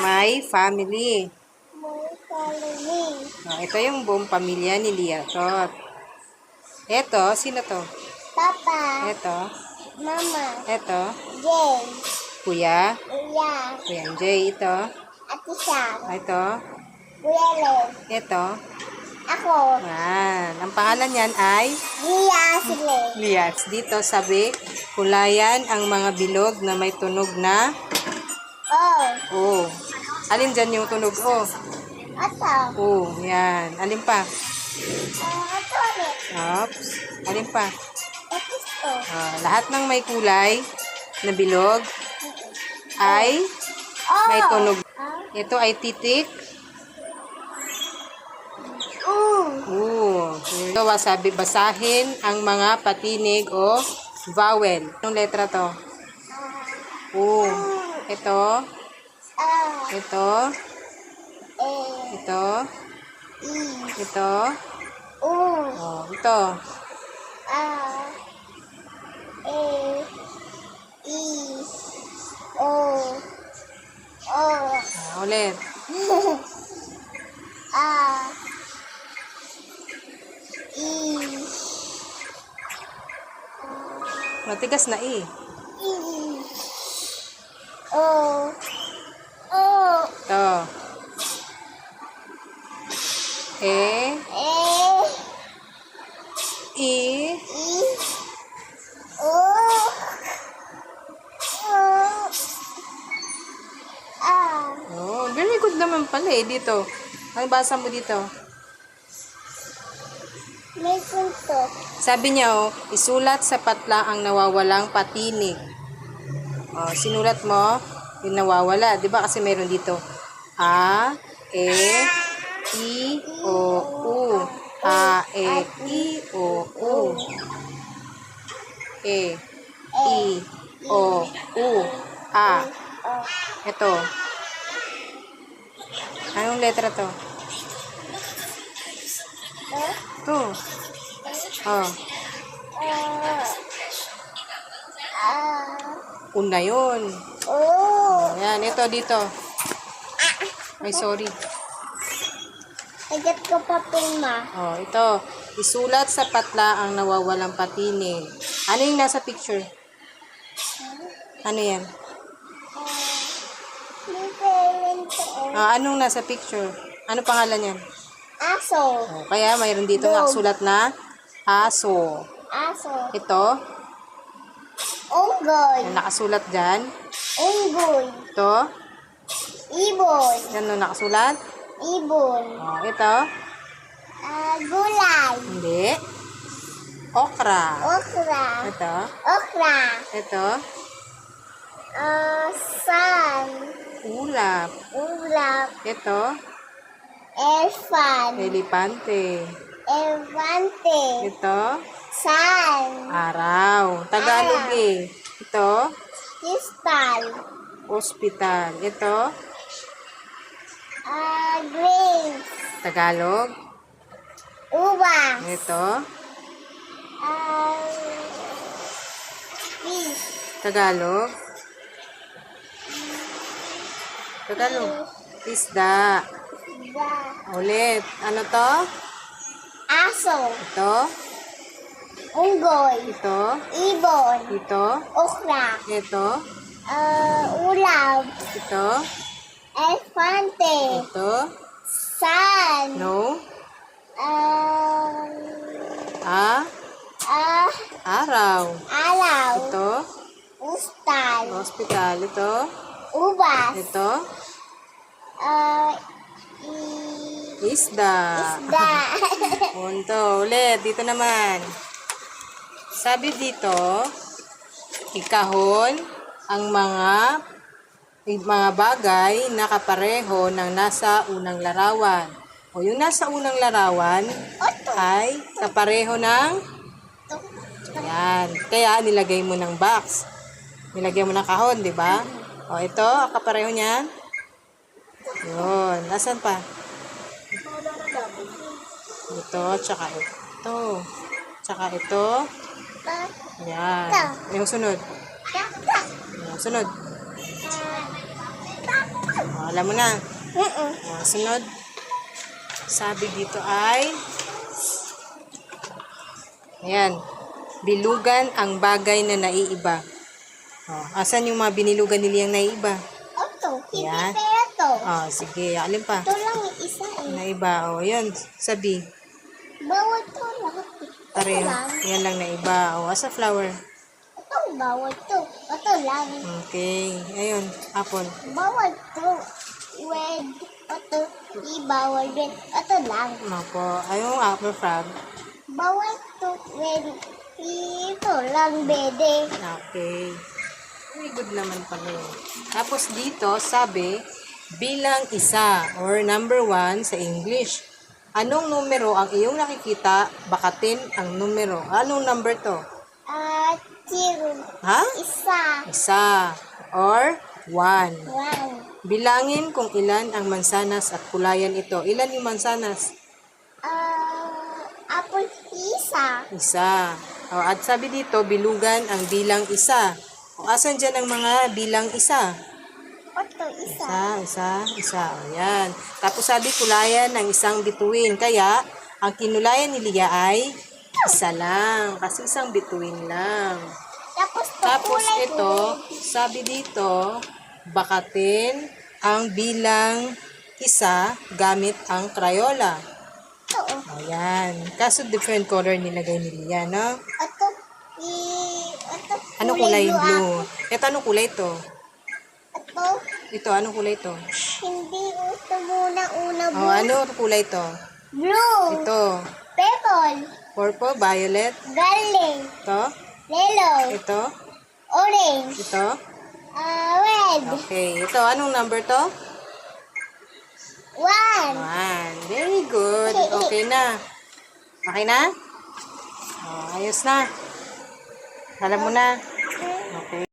My family. My family. Ito yung buong pamilya ni Liatot. Ito, sino to? Papa. Ito. Mama. Ito. Jay. Kuya. Kuya. Kuya Jay. Ito. Ate Sam. Ito. Kuya Len. Ito. Ako. Yan. Ang pangalan niyan ay Lia sila. Lias. Dito sabi, kulayan ang mga bilog na may tunog na Oh. O. Alin dyan yung tunog O? Ato. O. Yan. Alin pa? Ato ulit. Oops. Alin pa? Ito. Lahat ng may kulay na bilog ay may tunog. Ito ay titik. Ito sabi, basahin ang mga patinig o vowel. Anong letra to? O. Ito. Ito. Ito. Ito. Ito. Ulit. Matigas na E. Ito. E. I. Oh, very good naman pala eh dito. Ang basa mo dito? May punto. Sabi niya, isulat sa patla ang nawawalang patinig. Sinulat mo, yung nawawala. Diba kasi meron dito. A, E, I, O, U. A, E, I, O, U. E, I, O, U. A. Ito. Anong letra to? Ito. Una yun. Ayan, ito dito. Ay, sorry. Agad ko pa puma. Ito. Isulat sa patla ang nawawalang patinig. Ano yung nasa picture? Ano yan? Anong nasa picture? Ano pangalan yan? Aso. Kaya mayroon dito nakasulat na aso. Aso. Ito. Unggoy. Nakasulat dyan. Unggoy. Ito. Ibon. Yan nakasulat. Ibon. Ito. Gulay. Hindi. Okra. Okra. Ito. Okra. Ito. Sun. Ulap. Ulap. Ito. Elephant. Elepante. Elefante. Ito. Sun. Araw. Tagalog eh. Ito. Crystal. Hospital. Ito. Grapes. Tagalog. Ubas. Ito. Fish. Tagalog. Tagalog. Isda. Ulit. Ano to? Aso. Ito. Unggoy. Ito. Ibon. Ito. Okra. Ito. Ulap. Ito. Elefante. Ito. Sun. No. Araw. Alaw. Ito. Ustal. Hospital. Ito. Ubas. Ito. Isda. Isda. Punto. Ulit. Dito naman. Sabi dito, ikahon ang mga bagay na kapareho ng nasa unang larawan. Yung nasa unang larawan ay kapareho ng yan. Kaya nilagay mo ng box. Nilagay mo ng kahon, di ba? Ito, kapareho niyan. Yun. Nasaan pa? Ito, tsaka ito. Tsaka ito. Yan. Yung sunod. Yung sunod. Alam mo na. Mm-mm. Sunod. Sabi dito ay, ayan, bilugan ang bagay na naiiba. Asan yung mga binilugan nila yung naiiba? Ito, hindi Yan. kaya to. Sige, alin pa? Ito lang yung isa eh. Naiba, yun, sabi. Bawal to lahat eh. Ito Pareho. lang. Yan lang naiba. Asa flower? Ito, bawal to. Ito lang. Okay, ayun, apple. Bawal to. Red. Ito, di bawal din. Ito lang. Ako, ayun, apple frog. Bawal to. Red. Ito lang, bede. Okay. Very good naman pala yun. Tapos dito, sabi, bilang isa or number 1 sa English. Anong numero ang iyong nakikita, bakatin ang numero? Anong number to? Zero. Ha? Isa. Isa or 1. One. Bilangin kung ilan ang mansanas at kulayan ito. Ilan yung mansanas? Apple isa. Isa. At sabi dito, bilugan ang bilang isa. Asan dyan ang mga bilang isa? Ito, isa. Isa. Ayan. Tapos sabi, kulayan ng isang bituin. Kaya, ang kinulayan ni Lia ay isa lang. Kasi isang bituin lang. Tapos kulay ito, sabi dito, bakatin ang bilang isa gamit ang Crayola. Ito. Ayan. Kaso different color nilagay ni Lia, no? Ito. Ano kulay blue? Ito, anong kulay ito? Ito. Ito, anong kulay ito? Hindi ito muna blue. Ano kulay ito? Blue. Ito. Purple. Purple, violet. Galing. Ito. Yellow. Ito. Orange. Ito. Red. Okay. Ito, anong number to? 1. 1. Very good. Okay na. Okay na? Ayos na. Alam mo na. Okay.